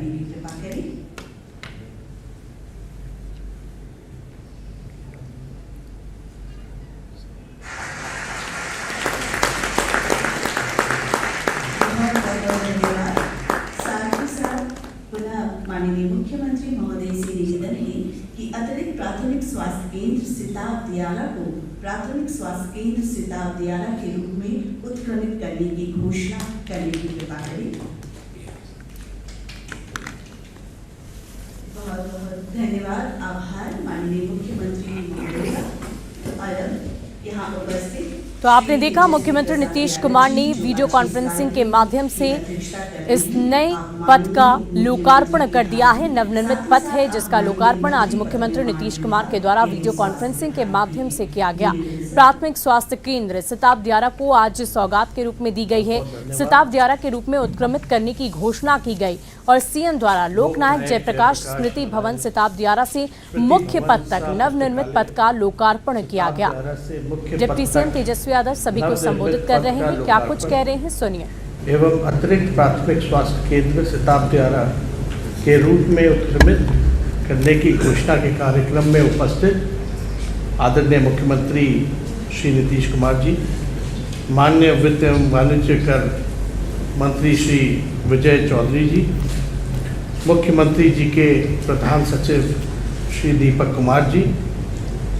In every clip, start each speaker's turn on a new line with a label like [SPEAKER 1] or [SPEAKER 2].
[SPEAKER 1] करने की कृपा करें। धन्यवाद। साथ ही साथ पुनः माननीय मुख्यमंत्री महोदय से निवेदन है कि अतिरिक्त प्राथमिक स्वास्थ्य केंद्र सिताब दियारा को प्राथमिक स्वास्थ्य केंद्र सिताब दियारा के रूप में उत्क्रमित करने की घोषणा करने की कृपा करें। बहुत बहुत धन्यवाद, आभार माननीय मुख्यमंत्री महोदय। और यहाँ उपस्थित
[SPEAKER 2] तो आपने देखा मुख्यमंत्री नीतीश कुमार ने वीडियो कॉन्फ्रेंसिंग के माध्यम से इस नए पथ का लोकार्पण कर दिया है। नवनिर्मित पथ है जिसका लोकार्पण आज मुख्यमंत्री नीतीश कुमार के द्वारा वीडियो कॉन्फ्रेंसिंग के माध्यम से किया गया। प्राथमिक स्वास्थ्य केंद्र सिताब दियारा को आज सौगात के रूप में दी गई है। सिताब दियारा के रूप में उत्क्रमित करने की घोषणा की गई और सीएम द्वारा लोकनायक जयप्रकाश स्मृति भवन सिताब दियारा से मुख्य पथ तक नवनिर्मित पथ का लोकार्पण किया गया। डिप्टी सीएम तेजस्वी यादव सभी को संबोधित कर रहे हैं, क्या कुछ कह रहे हैं सुनिए।
[SPEAKER 3] एवं अतिरिक्त प्राथमिक स्वास्थ्य केंद्र सिताब दियारा के रूप में उत्क्रमित करने की घोषणा के कार्यक्रम में उपस्थित आदरणीय मुख्यमंत्री श्री नीतीश कुमार जी, माननीय वित्त एवं वाणिज्य कर मंत्री श्री विजय चौधरी जी, मुख्यमंत्री जी के प्रधान सचिव श्री दीपक कुमार जी,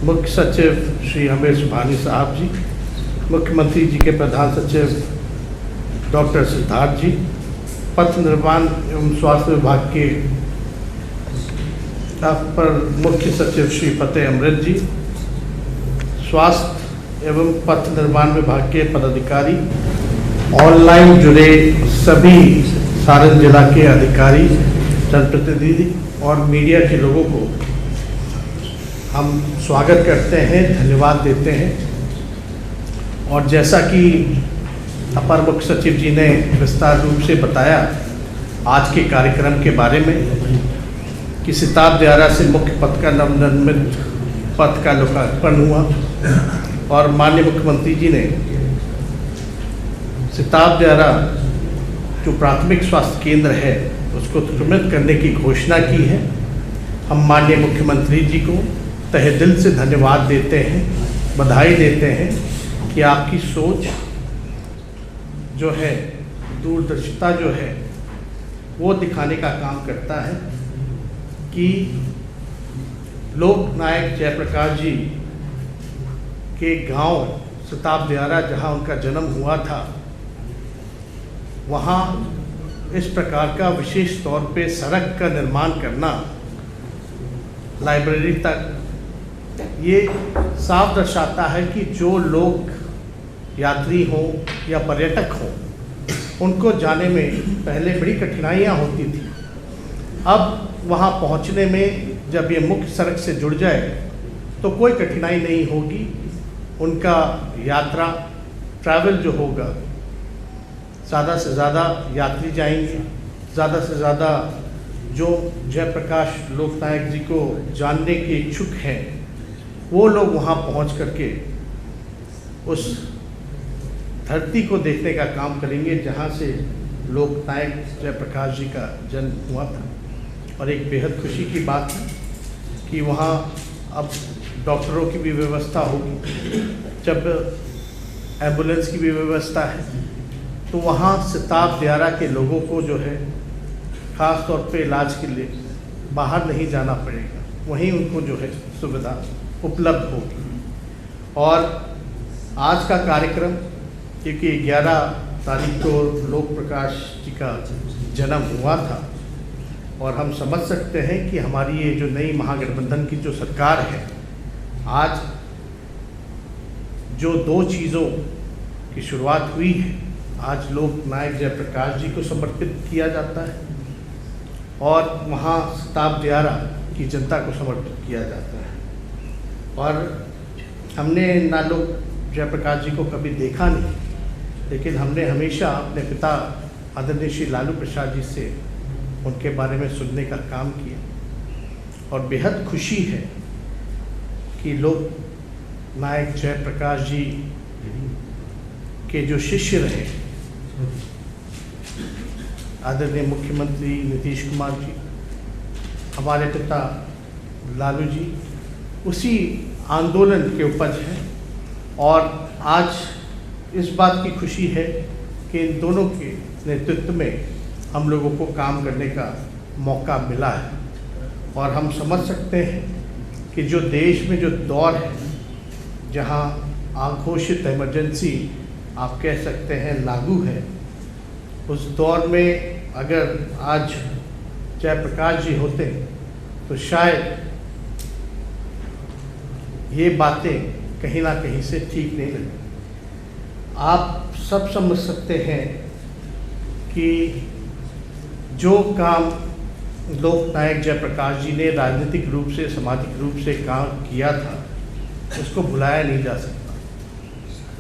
[SPEAKER 3] मुख्य सचिव श्री अमीर सुबहानी साहब जी, मुख्यमंत्री जी के प्रधान सचिव डॉक्टर सिद्धार्थ जी, पथ निर्माण एवं स्वास्थ्य विभाग के अपर मुख्य सचिव श्री फतेह अमृत जी, स्वास्थ्य एवं पथ निर्माण विभाग के पदाधिकारी, ऑनलाइन जुड़े सभी सारण जिला के अधिकारी, जनप्रतिनिधि और मीडिया के लोगों को हम स्वागत करते हैं, धन्यवाद देते हैं। और जैसा कि अपर मुख्य सचिव जी ने विस्तार रूप से बताया आज के कार्यक्रम के बारे में कि सिताब दियारा से मुख्य पथ का नवनिर्मित पथ का लोकार्पण हुआ और माननीय मुख्यमंत्री जी ने सिताब दियारा जो प्राथमिक स्वास्थ्य केंद्र है उसको उत्क्रमित करने की घोषणा की है। हम माननीय मुख्यमंत्री जी को तहे दिल से धन्यवाद देते हैं, बधाई देते हैं कि आपकी सोच जो है, दूरदर्शिता जो है, वो दिखाने का काम करता है कि लोकनायक जयप्रकाश जी के गांव सिताब दियारा जहां उनका जन्म हुआ था, वहाँ इस प्रकार का विशेष तौर पे सड़क का निर्माण करना, लाइब्रेरी तक, ये साफ दर्शाता है कि जो लोग यात्री हों या पर्यटक हों उनको जाने में पहले बड़ी कठिनाइयाँ होती थी। अब वहाँ पहुँचने में जब ये मुख्य सड़क से जुड़ जाए तो कोई कठिनाई नहीं होगी। उनका यात्रा ट्रैवल जो होगा, ज़्यादा से ज़्यादा यात्री जाएंगे, ज़्यादा से ज़्यादा जो जयप्रकाश लोकनायक जी को जानने के इच्छुक हैं वो लोग वहाँ पहुँच करके उस धरती को देखने का काम करेंगे जहाँ से लोकनायक जयप्रकाश जी का जन्म हुआ था। और एक बेहद खुशी की बात है कि वहाँ अब डॉक्टरों की भी व्यवस्था होगी, जब एम्बुलेंस की भी व्यवस्था है, तो वहाँ सिताब दियारा के लोगों को जो है ख़ास तौर पे इलाज के लिए बाहर नहीं जाना पड़ेगा, वहीं उनको जो है सुविधा उपलब्ध होगी। और आज का कार्यक्रम, क्योंकि 11 तारीख को लोक प्रकाश जी का जन्म हुआ था और हम समझ सकते हैं कि हमारी ये जो नई महागठबंधन की जो सरकार है, आज जो 2 चीज़ों की शुरुआत हुई है, आज लोकनायक जयप्रकाश जी को समर्पित किया जाता है और वहाँ सिताब दियारा की जनता को समर्पित किया जाता है। और हमने ना लोग जयप्रकाश जी को कभी देखा नहीं, लेकिन हमने हमेशा अपने पिता आदरणीय श्री लालू प्रसाद जी से उनके बारे में सुनने का काम किया और बेहद खुशी है कि लोकनायक जयप्रकाश जी के जो शिष्य रहे आदरणीय मुख्यमंत्री नीतीश कुमार जी, हमारे पिता लालू जी उसी आंदोलन के उपज हैं। और आज इस बात की खुशी है कि इन दोनों के नेतृत्व में हम लोगों को काम करने का मौका मिला है। और हम समझ सकते हैं कि जो देश में जो दौर है, जहां अघोषित इमरजेंसी आप कह सकते हैं लागू है, उस दौर में अगर आज जयप्रकाश जी होते तो शायद ये बातें कहीं ना कहीं से ठीक नहीं लगी। आप सब समझ सकते हैं कि जो काम लोकनायक जयप्रकाश जी ने राजनीतिक रूप से, सामाजिक रूप से काम किया था, उसको भुलाया नहीं जा सकता।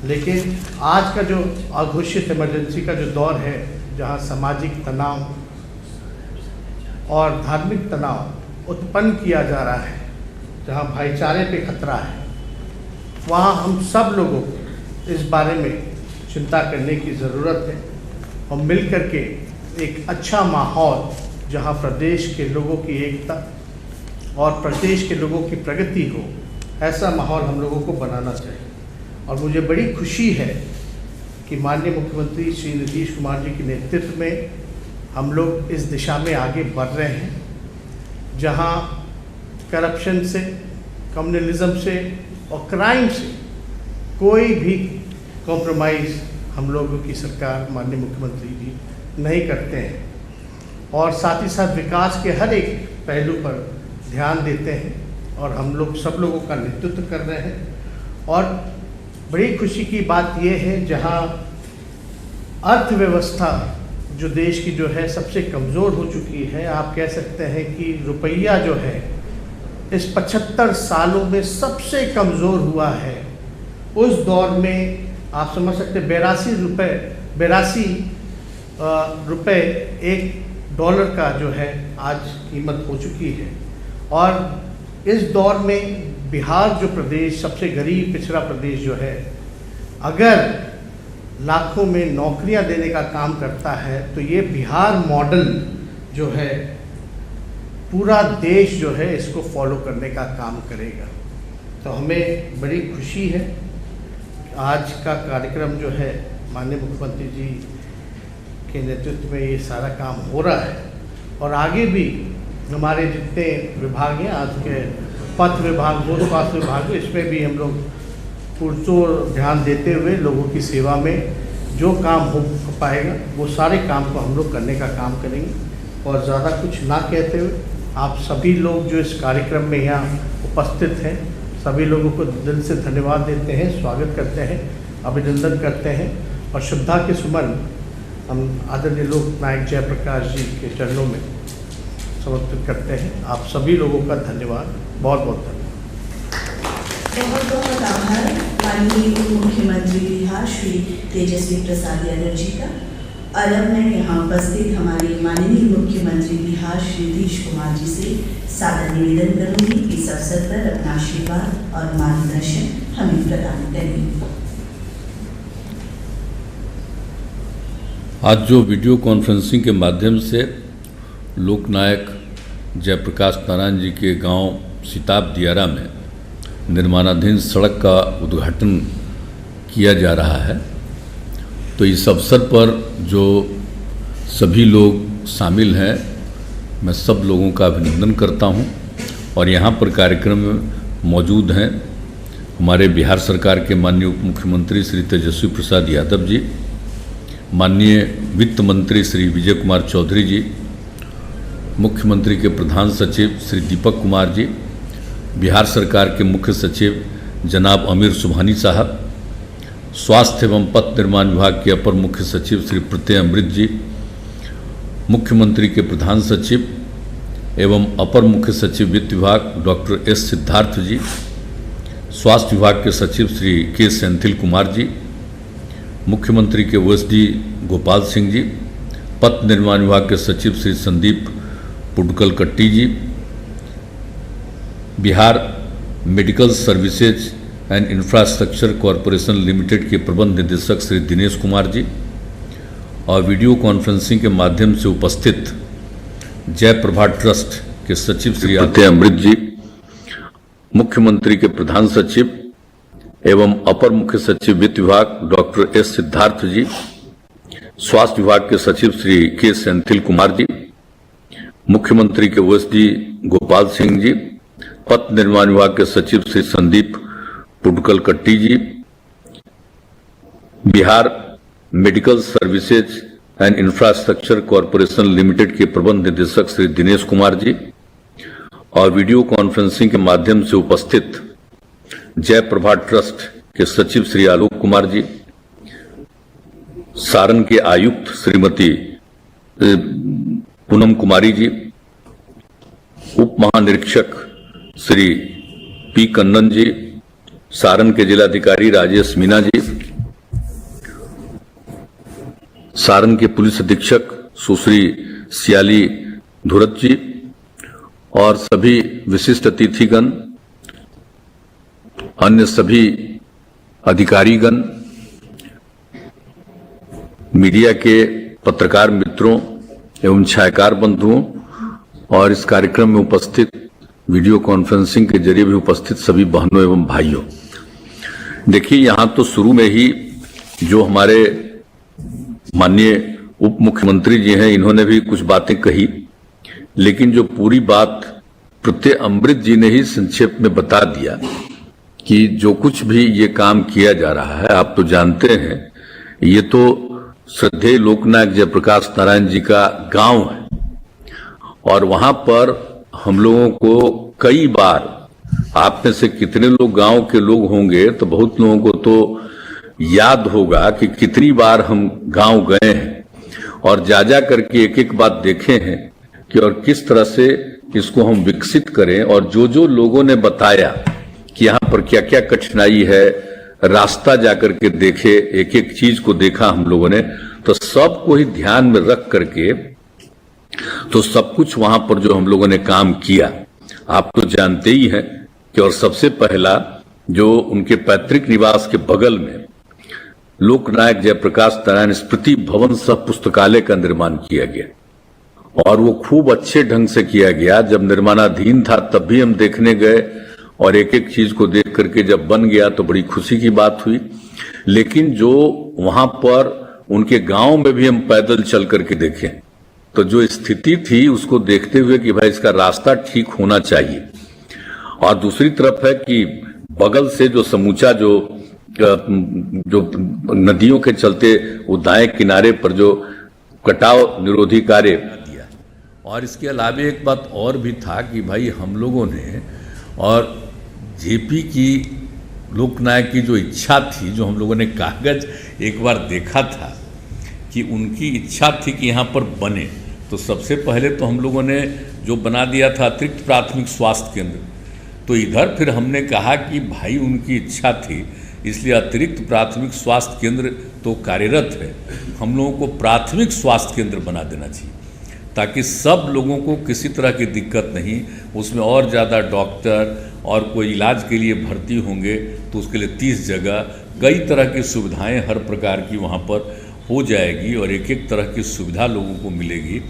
[SPEAKER 3] लेकिन आज का जो अघोषित इमरजेंसी का जो दौर है, जहां सामाजिक तनाव और धार्मिक तनाव उत्पन्न किया जा रहा है, जहां भाईचारे पे खतरा है, वहां हम सब लोगों को इस बारे में चिंता करने की ज़रूरत है और मिल कर के एक अच्छा माहौल, जहां प्रदेश के लोगों की एकता और प्रदेश के लोगों की प्रगति हो, ऐसा माहौल हम लोगों को बनाना चाहिए। और मुझे बड़ी खुशी है कि माननीय मुख्यमंत्री श्री नीतीश कुमार जी के नेतृत्व में हम लोग इस दिशा में आगे बढ़ रहे हैं, जहां करप्शन से, कम्युनलिज्म से और क्राइम से कोई भी कॉम्प्रोमाइज़ हम लोगों की सरकार, माननीय मुख्यमंत्री जी नहीं करते हैं। और साथ ही साथ विकास के हर एक पहलू पर ध्यान देते हैं और हम लोग सब लोगों का नेतृत्व कर रहे हैं। और बड़ी खुशी की बात यह है, जहां अर्थव्यवस्था जो देश की जो है सबसे कमज़ोर हो चुकी है, आप कह सकते हैं कि रुपया जो है इस 75 सालों में सबसे कमज़ोर हुआ है। उस दौर में आप समझ सकते हैं 82 रुपये $1 का जो है आज कीमत हो चुकी है। और इस दौर में बिहार जो प्रदेश, सबसे गरीब पिछड़ा प्रदेश जो है, अगर लाखों में नौकरियां देने का काम करता है, तो ये बिहार मॉडल जो है पूरा देश जो है इसको फॉलो करने का काम करेगा। तो हमें बड़ी खुशी है आज का कार्यक्रम जो है माननीय मुख्यमंत्री जी के नेतृत्व में ये सारा काम हो रहा है। और आगे भी हमारे जितने विभाग हैं, आज के पथ विभाग हो, स्वास्थ्य विभाग हो, इसमें भी हम लोग पुरजोर ध्यान देते हुए लोगों की सेवा में जो काम हो पाएगा वो सारे काम को हम लोग करने का काम करेंगे। और ज़्यादा कुछ ना कहते हुए आप सभी लोग जो इस कार्यक्रम में यहाँ उपस्थित हैं, सभी लोगों को दिल से धन्यवाद देते हैं, स्वागत करते हैं, अभिनंदन करते हैं और श्रद्धा के सुमन हम आदरणीय लोकनायक जयप्रकाश जी के चरणों में समर्पित करते हैं। आप सभी लोगों का धन्यवाद, बहुत बहुत धन्यवाद।
[SPEAKER 1] बहुत बहुत आभार माननीय उप मुख्यमंत्री बिहार श्री तेजस्वी प्रसाद यादव जी का। और अब मैं यहाँ उपस्थित हमारे माननीय मुख्यमंत्री बिहार श्री नीतीश कुमार जी से सादर निवेदन करूंगी कि इस अवसर पर अपना आशीर्वाद और मार्गदर्शन हमें प्रदान करें।
[SPEAKER 4] आज जो वीडियो कॉन्फ्रेंसिंग के माध्यम से लोकनायक जयप्रकाश नारायण जी के गांव सिताब दियारा में निर्माणाधीन सड़क का उद्घाटन किया जा रहा है, तो इस अवसर पर जो सभी लोग शामिल हैं, मैं सब लोगों का अभिनंदन करता हूं। और यहाँ पर कार्यक्रम में मौजूद हैं हमारे बिहार सरकार के माननीय उप मुख्यमंत्री श्री तेजस्वी प्रसाद यादव जी, माननीय वित्त मंत्री श्री विजय कुमार चौधरी जी, मुख्यमंत्री के प्रधान सचिव श्री दीपक कुमार जी, बिहार सरकार के मुख्य सचिव जनाब अमीर सुबहानी साहब, स्वास्थ्य एवं पथ निर्माण विभाग के अपर मुख्य सचिव श्री प्रत्यय अमृत जी, मुख्यमंत्री के प्रधान सचिव एवं अपर मुख्य सचिव वित्त विभाग डॉक्टर एस सिद्धार्थ जी, स्वास्थ्य विभाग के सचिव श्री के सेंथिल कुमार जी, मुख्यमंत्री के ओएसडी गोपाल सिंह जी, पथ निर्माण विभाग के सचिव Shri Sandeep Pudakalkatti ji, Bihar medical services and infrastructure corporation limited के प्रबंध निदेशक श्री दिनेश कुमार जी और वीडियो कॉन्फ्रेंसिंग के माध्यम से उपस्थित जयप्रभा ट्रस्ट के सचिव श्री प्रत्यय अमृत जी, मुख्यमंत्री के प्रधान सचिव एवं अपर मुख्य सचिव वित्त विभाग डॉक्टर एस सिद्धार्थ जी, स्वास्थ्य विभाग के सचिव श्री के सेंथिल कुमार जी, मुख्यमंत्री के ओएसडी गोपाल सिंह जी, पथ निर्माण विभाग के सचिव Shri Sandeep Pudakalkatti ji, Bihar medical services and infrastructure corporation limited के प्रबंध निदेशक श्री दिनेश कुमार जी और वीडियो कॉन्फ्रेंसिंग के माध्यम से उपस्थित जयप्रभा ट्रस्ट के सचिव श्री आलोक कुमार जी, सारण के आयुक्त श्रीमती पूनम कुमारी जी, उप महानिरीक्षक श्री पी कन्नन जी, सारण के जिलाधिकारी राजेश मीना जी, सारण के पुलिस अधीक्षक सुश्री सियाली धुरत जी और सभी विशिष्ट अतिथिगण, अन्य सभी अधिकारीगण, मीडिया के पत्रकार मित्रों एवं छायाकार बंधुओं और इस कार्यक्रम में उपस्थित वीडियो कॉन्फ्रेंसिंग के जरिए भी उपस्थित सभी बहनों एवं भाइयों, देखिए यहां तो शुरू में ही जो हमारे माननीय उप मुख्यमंत्री जी हैं इन्होंने भी कुछ बातें कही, लेकिन जो पूरी बात प्रत्यय अमृत जी ने ही संक्षेप में बता दिया कि जो कुछ भी ये काम किया जा रहा है, आप तो जानते हैं ये तो श्रद्धेय लोकनायक जयप्रकाश नारायण जी का गांव है और वहां पर हम लोगों को कई बार, आप में से कितने लोग गांव के लोग होंगे तो बहुत लोगों को तो याद होगा कि कितनी बार हम गांव गए हैं और जा करके एक एक बात देखे हैं कि और किस तरह से इसको हम विकसित करें। और जो जो लोगों ने बताया कि यहाँ पर क्या क्या कठिनाई है, रास्ता जाकर के देखे, एक एक चीज को देखा हम लोगों ने, तो सबको ही ध्यान में रख करके तो सब कुछ वहां पर जो हम लोगों ने काम किया आप तो जानते ही हैं कि और सबसे पहला जो उनके पैतृक निवास के बगल में लोकनायक जयप्रकाश नारायण स्मृति भवन सह पुस्तकालय का निर्माण किया गया और वो खूब अच्छे ढंग से किया गया। जब निर्माणाधीन था तब भी हम देखने गए और एक एक चीज को देख करके जब बन गया तो बड़ी खुशी की बात हुई। लेकिन जो वहां पर उनके गांव में भी हम पैदल चल करके देखें तो जो स्थिति थी उसको देखते हुए कि भाई इसका रास्ता ठीक होना चाहिए। और दूसरी तरफ है कि बगल से जो समूचा जो नदियों के चलते वो दाएं किनारे पर जो कटाव निरोधी कार्य दिया। और इसके अलावा एक बात और भी था कि भाई हम लोगों ने और जेपी की लोकनायक की जो इच्छा थी, जो हम लोगों ने कागज एक बार देखा था कि उनकी इच्छा थी कि यहाँ पर बने, तो सबसे पहले तो हम लोगों ने जो बना दिया था अतिरिक्त प्राथमिक स्वास्थ्य केंद्र, तो इधर फिर हमने कहा कि भाई उनकी इच्छा थी इसलिए अतिरिक्त प्राथमिक स्वास्थ्य केंद्र तो कार्यरत है, हम लोगों को प्राथमिक स्वास्थ्य केंद्र बना देना चाहिए ताकि सब लोगों को किसी तरह की दिक्कत नहीं, उसमें और ज़्यादा डॉक्टर और कोई इलाज के लिए भर्ती होंगे तो उसके लिए 30 जगह कई तरह की सुविधाएं हर प्रकार की वहाँ पर हो जाएगी और एक एक तरह की सुविधा लोगों को मिलेगी,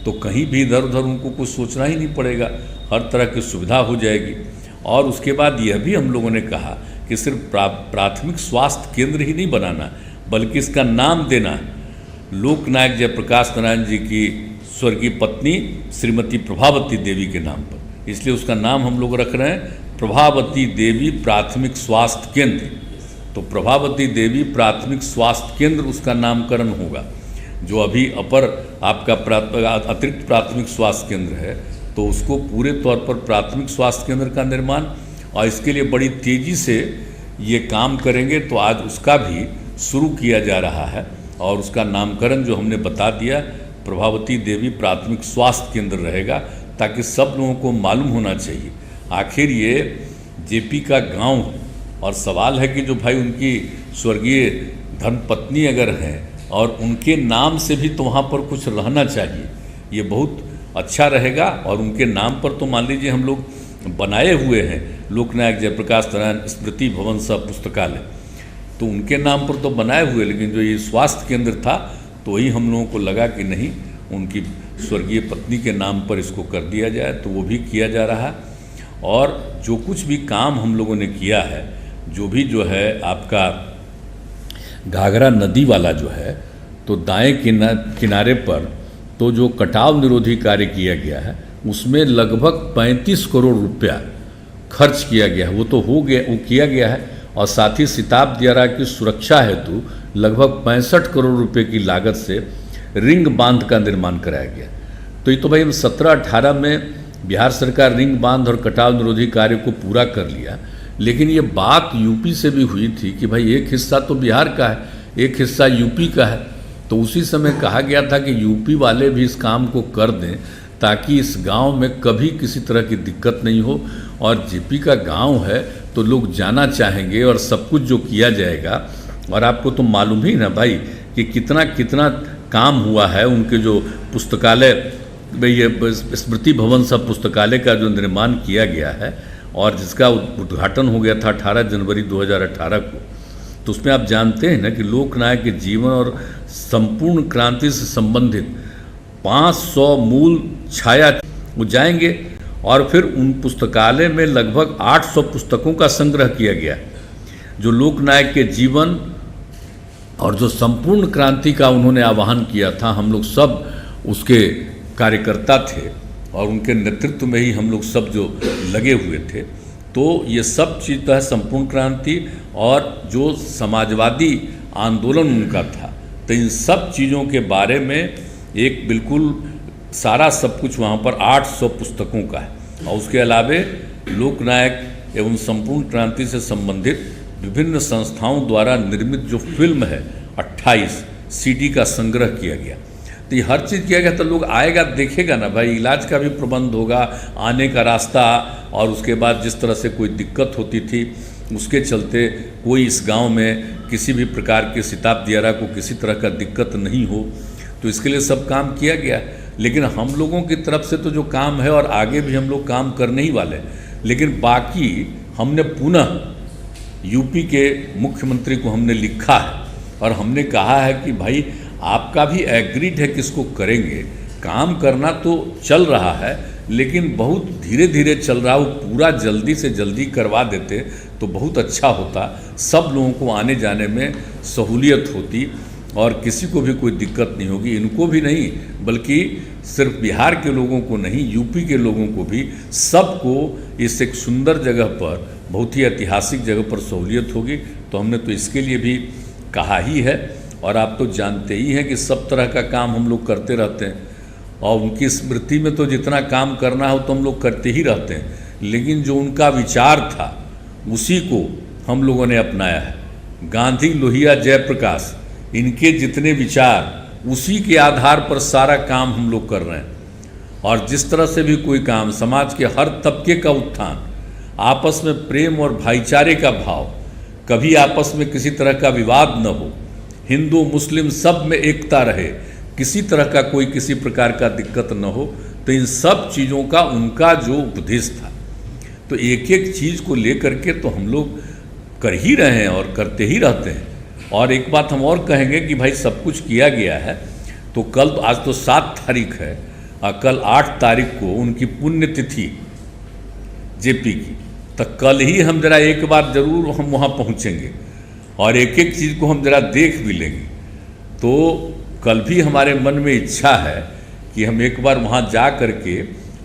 [SPEAKER 4] तो कहीं भी इधर उधर उनको कुछ सोचना ही नहीं पड़ेगा, हर तरह की सुविधा हो जाएगी। और उसके बाद यह भी हम लोगों ने कहा कि सिर्फ प्राथमिक स्वास्थ्य केंद्र ही नहीं बनाना बल्कि इसका नाम देना लोकनायक जयप्रकाश नारायण जी की स्वर्गीय पत्नी श्रीमती प्रभावती देवी के नाम पर, इसलिए उसका नाम हम लोग रख रहे हैं प्रभावती देवी प्राथमिक स्वास्थ्य केंद्र। तो प्रभावती देवी प्राथमिक स्वास्थ्य केंद्र उसका नामकरण होगा। जो अभी अपर आपका अतिरिक्त प्राथमिक स्वास्थ्य केंद्र है तो उसको पूरे तौर पर प्राथमिक स्वास्थ्य केंद्र का निर्माण, और इसके लिए बड़ी तेज़ी से ये काम करेंगे। तो आज उसका भी शुरू किया जा रहा है और उसका नामकरण जो हमने बता दिया प्रभावती देवी प्राथमिक स्वास्थ्य केंद्र रहेगा, ताकि सब लोगों को मालूम होना चाहिए आखिर ये जेपी का गांव है। और सवाल है कि जो भाई उनकी स्वर्गीय धर्मपत्नी अगर हैं और उनके नाम से भी तो वहाँ पर कुछ रहना चाहिए, ये बहुत अच्छा रहेगा। और उनके नाम पर तो मान लीजिए हम लोग बनाए हुए हैं लोकनायक जयप्रकाश नारायण स्मृति भवन सह पुस्तकालय, तो उनके नाम पर तो बनाए हुए, लेकिन जो ये स्वास्थ्य केंद्र था तो तो वही हम लोगों को लगा कि नहीं, उनकी स्वर्गीय पत्नी के नाम पर इसको कर दिया जाए, तो वो भी किया जा रहा। और जो कुछ भी काम हम लोगों ने किया है, जो भी जो है आपका घाघरा नदी वाला जो है, तो दाएं किनारे पर तो जो कटाव निरोधी कार्य किया गया है उसमें लगभग 35 करोड़ रुपया खर्च किया गया है। वो तो हो गया, वो किया गया है। और साथ ही सिताब दियारा की सुरक्षा हेतु लगभग 65 करोड़ रुपए की लागत से रिंग बांध का निर्माण कराया गया। तो ये तो भाई 17-18 में बिहार सरकार रिंग बांध और कटाव निरोधी कार्य को पूरा कर लिया, लेकिन ये बात यूपी से भी हुई थी कि भाई एक हिस्सा तो बिहार का है, एक हिस्सा यूपी का है। तो उसी समय कहा गया था कि यूपी वाले भी इस काम को कर दें ताकि इस गांव में कभी किसी तरह की दिक्कत नहीं हो। और जेपी का गांव है तो लोग जाना चाहेंगे और सब कुछ जो किया जाएगा। और आपको तो मालूम ही ना भाई कि कितना कितना काम हुआ है। उनके जो पुस्तकालय, ये स्मृति भवन सब पुस्तकालय का जो निर्माण किया गया है और जिसका उद्घाटन हो गया था 18 जनवरी 2018 को, तो उसमें आप जानते हैं ना कि लोकनायक के जीवन और संपूर्ण क्रांति से संबंधित 500 मूल छाया वो जाएंगे। और फिर उन पुस्तकालय में लगभग 800 पुस्तकों का संग्रह किया गया, जो लोकनायक के जीवन और जो संपूर्ण क्रांति का उन्होंने आह्वान किया था। हम लोग सब उसके कार्यकर्ता थे और उनके नेतृत्व में ही हम लोग सब जो लगे हुए थे। तो ये सब चीज़ तो है संपूर्ण क्रांति और जो समाजवादी आंदोलन उनका था। तो इन सब चीज़ों के बारे में एक बिल्कुल सारा सब कुछ वहाँ पर 800 पुस्तकों का है। और उसके अलावे लोकनायक एवं संपूर्ण क्रांति से संबंधित विभिन्न संस्थाओं द्वारा निर्मित जो फिल्म है 28 CD का संग्रह किया गया। तो ये हर चीज़ किया गया, तो लोग आएगा देखेगा ना भाई। इलाज का भी प्रबंध होगा, आने का रास्ता, और उसके बाद जिस तरह से कोई दिक्कत होती थी उसके चलते कोई इस गांव में किसी भी प्रकार के सिताब दियारा को किसी तरह का दिक्कत नहीं हो, तो इसके लिए सब काम किया गया। लेकिन हम लोगों की तरफ से तो जो काम है और आगे भी हम लोग काम करने ही वाले, लेकिन बाकी हमने पुनः यूपी के मुख्यमंत्री को हमने लिखा है और हमने कहा है कि भाई आपका भी एग्रीड है कि इसको करेंगे। काम करना तो चल रहा है लेकिन बहुत धीरे धीरे चल रहा है, वो पूरा जल्दी से जल्दी करवा देते तो बहुत अच्छा होता। सब लोगों को आने जाने में सहूलियत होती और किसी को भी कोई दिक्कत नहीं होगी। इनको भी नहीं बल्कि सिर्फ बिहार के लोगों को नहीं, यूपी के लोगों को भी, सबको इस एक सुंदर जगह पर, बहुत ही ऐतिहासिक जगह पर सहूलियत होगी। तो हमने तो इसके लिए भी कहा ही है। और आप तो जानते ही हैं कि सब तरह का काम हम लोग करते रहते हैं और उनकी स्मृति में तो जितना काम करना हो तो हम लोग करते ही रहते हैं, लेकिन जो उनका विचार था उसी को हम लोगों ने अपनाया है। गांधी, लोहिया, जयप्रकाश, इनके जितने विचार उसी के आधार पर सारा काम हम लोग कर रहे हैं। और जिस तरह से भी कोई काम, समाज के हर तबके का उत्थान, आपस में प्रेम और भाईचारे का भाव, कभी आपस में किसी तरह का विवाद न हो, हिंदू मुस्लिम सब में एकता रहे, किसी तरह का कोई किसी प्रकार का दिक्कत न हो, तो इन सब चीज़ों का उनका जो उपदेश था, तो एक एक चीज़ को लेकर के तो हम लोग कर ही रहे हैं और करते ही रहते हैं। और एक बात हम और कहेंगे कि भाई सब कुछ किया गया है, तो कल, आज तो 7 तारीख है और कल 8 तारीख को उनकी पुण्यतिथि जेपी की, तो कल ही हम जरा एक बार ज़रूर हम वहाँ पहुँचेंगे और एक एक चीज़ को हम जरा देख भी लेंगे। तो कल भी हमारे मन में इच्छा है कि हम एक बार वहाँ जा कर के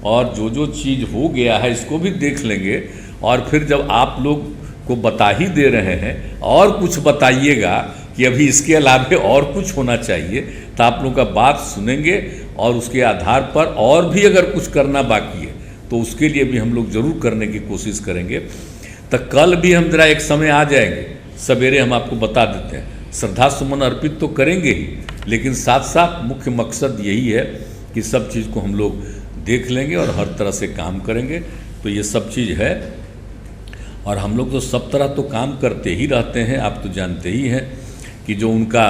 [SPEAKER 4] और जो जो चीज़ हो गया है इसको भी देख लेंगे। और फिर जब आप लोग को बता ही दे रहे हैं और कुछ बताइएगा कि अभी इसके अलावा और कुछ होना चाहिए, तो आप लोग का बात सुनेंगे और उसके आधार पर और भी अगर कुछ करना बाकी है तो उसके लिए भी हम लोग ज़रूर करने की कोशिश करेंगे। तो कल भी हम जरा एक समय आ जाएंगे, सवेरे हम आपको बता देते हैं, श्रद्धा सुमन अर्पित तो करेंगे ही, लेकिन साथ साथ मुख्य मकसद यही है कि सब चीज़ को हम लोग देख लेंगे और हर तरह से काम करेंगे। तो ये सब चीज़ है और हम लोग तो सब तरह तो काम करते ही रहते हैं। आप तो जानते ही हैं कि जो उनका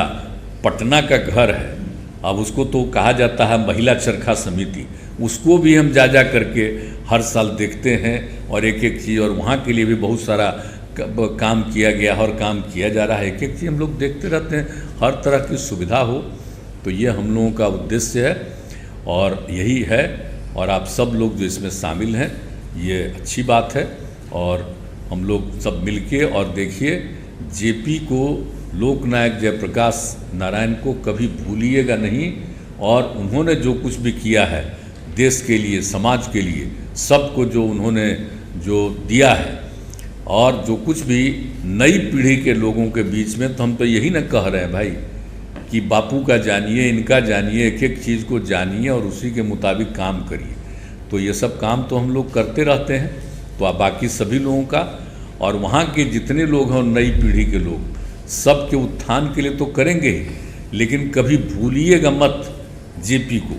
[SPEAKER 4] पटना का घर है, अब उसको तो कहा जाता है महिला चरखा समिति, उसको भी हम जा करके हर साल देखते हैं और एक एक चीज़, और वहाँ के लिए भी बहुत सारा काम किया गया और काम किया जा रहा है। एक एक चीज़ हम लोग देखते रहते हैं, हर तरह की सुविधा हो तो ये हम लोगों का उद्देश्य है और यही है, और आप सब लोग जो इसमें शामिल हैं ये अच्छी बात है। और हम लोग सब मिलके, और देखिए जेपी को, लोकनायक जयप्रकाश नारायण को कभी भूलिएगा नहीं, और उन्होंने जो कुछ भी किया है देश के लिए, समाज के लिए, सबको जो उन्होंने जो दिया है, और जो कुछ भी नई पीढ़ी के लोगों के बीच में, तो हम तो यही ना कह रहे हैं भाई कि बापू का जानिए, इनका जानिए, एक एक चीज़ को जानिए और उसी के मुताबिक काम करिए। तो ये सब काम तो हम लोग करते रहते हैं। तो आप बाकी सभी लोगों का और वहाँ के जितने लोग हैं, नई पीढ़ी के लोग, सब के उत्थान के लिए तो करेंगे ही, लेकिन कभी भूलिएगा मत जेपी को,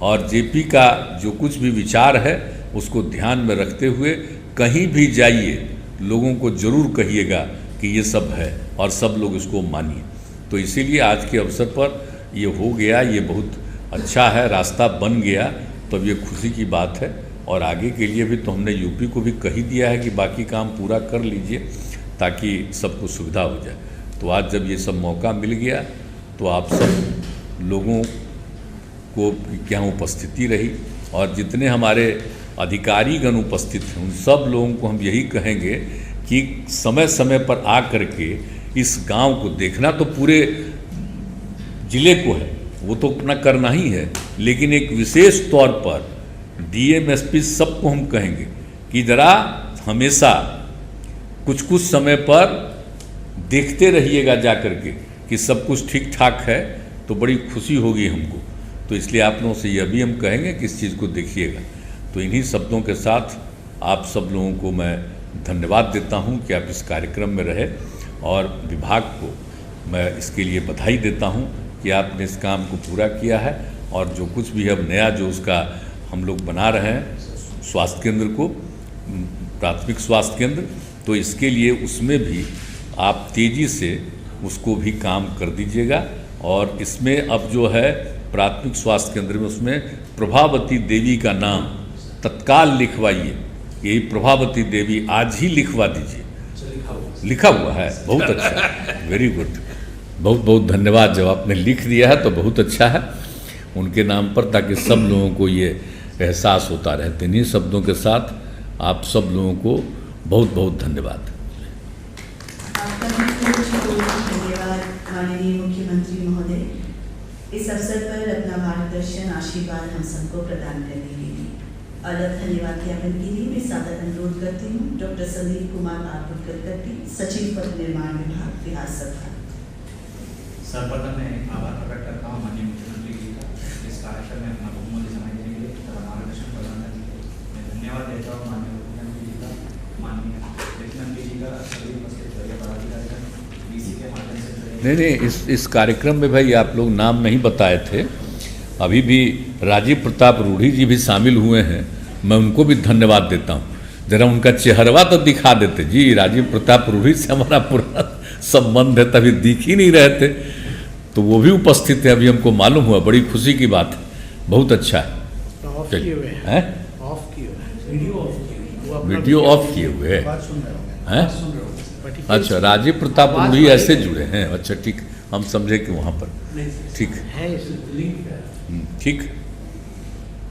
[SPEAKER 4] और जेपी का जो कुछ भी विचार है उसको ध्यान में रखते हुए कहीं भी जाइए, लोगों को ज़रूर कहिएगा कि ये सब है और सब लोग इसको मानिए। तो इसीलिए आज के अवसर पर ये हो गया, ये बहुत अच्छा है, रास्ता बन गया, तो ये खुशी की बात है। और आगे के लिए भी तो हमने यूपी को भी कही दिया है कि बाकी काम पूरा कर लीजिए ताकि सबको सुविधा हो जाए। तो आज जब ये सब मौका मिल गया तो आप सब लोगों को क्या उपस्थिति रही, और जितने हमारे अधिकारीगण उपस्थित हैं उन सब लोगों को हम यही कहेंगे कि समय समय पर आ करके इस गांव को देखना तो पूरे जिले को है, वो तो अपना करना ही है, लेकिन एक विशेष तौर पर डीएम एसपी सबको हम कहेंगे कि ज़रा हमेशा कुछ कुछ समय पर देखते रहिएगा जा करके कि सब कुछ ठीक ठाक है, तो बड़ी खुशी होगी हमको। तो इसलिए आप लोगों से यह भी हम कहेंगे कि इस चीज़ को देखिएगा। तो इन्हीं शब्दों के साथ आप सब लोगों को मैं धन्यवाद देता हूं कि आप इस कार्यक्रम में रहे, और विभाग को मैं इसके लिए बधाई देता हूं कि आपने इस काम को पूरा किया है। और जो कुछ भी अब नया जो उसका हम लोग बना रहे हैं स्वास्थ्य केंद्र को, प्राथमिक स्वास्थ्य केंद्र, तो इसके लिए उसमें भी आप तेज़ी से उसको भी काम कर दीजिएगा। और इसमें अब जो है प्राथमिक स्वास्थ्य केंद्र में, उसमें प्रभावती देवी का नाम तत्काल लिखवाइए। यही प्रभावती देवी आज ही लिखवा दीजिए। लिखा हुआ है, बहुत अच्छा, वेरी गुड, बहुत बहुत धन्यवाद। जब आपने लिख दिया है तो बहुत अच्छा है उनके नाम पर, ताकि सब लोगों को ये एहसास होता रहे। इन्हीं शब्दों के साथ आप सब लोगों को बहुत बहुत धन्यवाद।
[SPEAKER 1] आपका भी धन्यवाद माननीय मुख्यमंत्री महोदय, इस अवसर पर अपना मार्गदर्शन, आशीर्वाद हम सबको प्रदान करने के लिए। अलग धन्यवाद ज्ञापन के लिए मैं सादर अनुरोध करती हूँ डॉक्टर संदीप कुमार कट्टी, सचिव पथ निर्माण विभाग, बिहार सरकार।
[SPEAKER 5] सर्वप्रथम मैं आभार प्रकट करता हूँ माननीय मुख्यमंत्री जी का इस कार्यक्रम में अपना बहुमूल्य समय देने के लिए और मार्गदर्शन प्रदान करने के लिए। मैं धन्यवाद देता हूँ माननीय मुख्यमंत्री जी का, माननीय मुख्यमंत्री जी का, सभी उपस्थित पदाधिकारीगण डीसी के माध्यम से।
[SPEAKER 4] नहीं, इस कार्यक्रम में भाई आप लोग नाम नहीं बताए थे, अभी भी राजीव प्रताप रूढ़ी जी भी शामिल हुए हैं, मैं उनको भी धन्यवाद देता हूँ। जरा उनका चेहरवा तो दिखा देते जी, राजीव प्रताप रूढ़ी से हमारा पुराना संबंध है, तभी दिख ही नहीं रहे थे, तो वो भी उपस्थित है, अभी हमको मालूम हुआ, बड़ी खुशी की बात है, बहुत अच्छा है। वीडियो ऑफ किए हुए हैं। अच्छा, राजीव प्रताप रूढ़ी ऐसे जुड़े हैं, अच्छा ठीक, हम समझे कि वहाँ पर ठीक है, ठीक।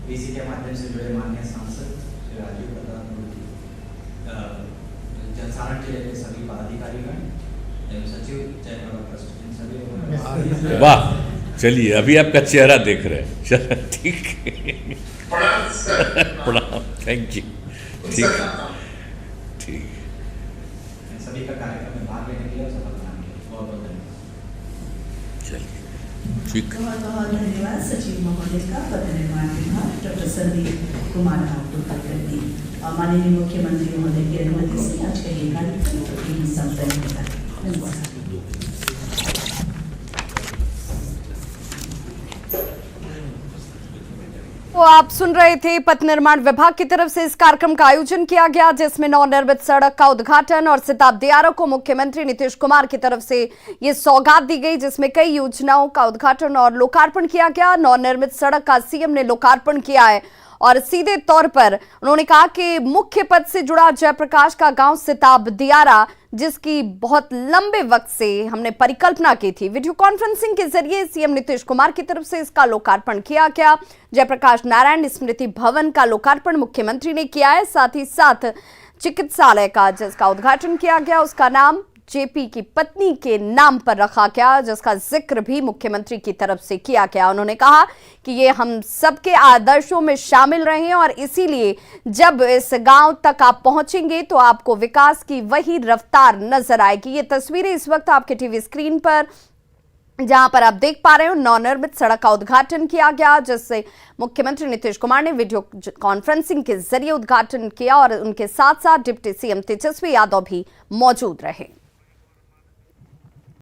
[SPEAKER 5] डीसी के माध्यम से जुड़े माननीय सांसद श्री राजीव प्रताप रूढ़ी, जनसाधारण जिले के सभी पदाधिकारीगण, सचिव जयप्रकाश, इन सभी लोगों।
[SPEAKER 4] वाह, चलिए अभी आपका चेहरा देख रहे हैं, चलो ठीक, प्रणाम, थैंक यू, ठीक ठीक।
[SPEAKER 5] सभी का कार्यक्रम में भाग लेने के लिए और सफल बनाने के लिए बहुत बहुत धन्यवाद।
[SPEAKER 4] चलिए ठीक।
[SPEAKER 1] बहुत बहुत धन्यवाद सचिव महोदय का, पथ निर्माण विभाग, डॉक्टर संदीप कुमार कट्टी। और माननीय मुख्यमंत्री महोदय की अनुमति से आज का ये कार्यक्रम संपन्न होता है। धन्यवाद।
[SPEAKER 2] तो आप सुन रहे थे, पथ निर्माण विभाग की तरफ से इस कार्यक्रम का आयोजन किया गया, जिसमें नवनिर्मित सड़क का उद्घाटन और सिताब दियारा को मुख्यमंत्री नीतीश कुमार की तरफ से ये सौगात दी गई, जिसमें कई योजनाओं का उद्घाटन और लोकार्पण किया गया। नवनिर्मित सड़क का सीएम ने लोकार्पण किया है
[SPEAKER 6] और सीधे तौर पर उन्होंने कहा कि मुख्य पद से जुड़ा जयप्रकाश का गांव सिताब दियारा, जिसकी बहुत लंबे वक्त से हमने परिकल्पना की थी, वीडियो कॉन्फ्रेंसिंग के जरिए सीएम नीतीश कुमार की तरफ से इसका लोकार्पण किया गया। जयप्रकाश नारायण स्मृति भवन का लोकार्पण मुख्यमंत्री ने किया है। साथ ही साथ चिकित्सालय का जिसका उद्घाटन किया गया, उसका नाम जेपी की पत्नी के नाम पर रखा गया, जिसका जिक्र भी मुख्यमंत्री की तरफ से किया गया। उन्होंने कहा कि ये हम सबके आदर्शों में शामिल रहे हैं और इसीलिए जब इस गांव तक आप पहुंचेंगे तो आपको विकास की वही रफ्तार नजर आएगी। ये तस्वीरें इस वक्त आपके टीवी स्क्रीन पर, जहां पर आप देख पा रहे हो, नवनिर्मित सड़क का उद्घाटन किया गया, जिससे मुख्यमंत्री नीतीश कुमार ने वीडियो कॉन्फ्रेंसिंग के जरिए उद्घाटन किया और उनके साथ साथ डिप्टी सीएम तेजस्वी यादव भी मौजूद रहे।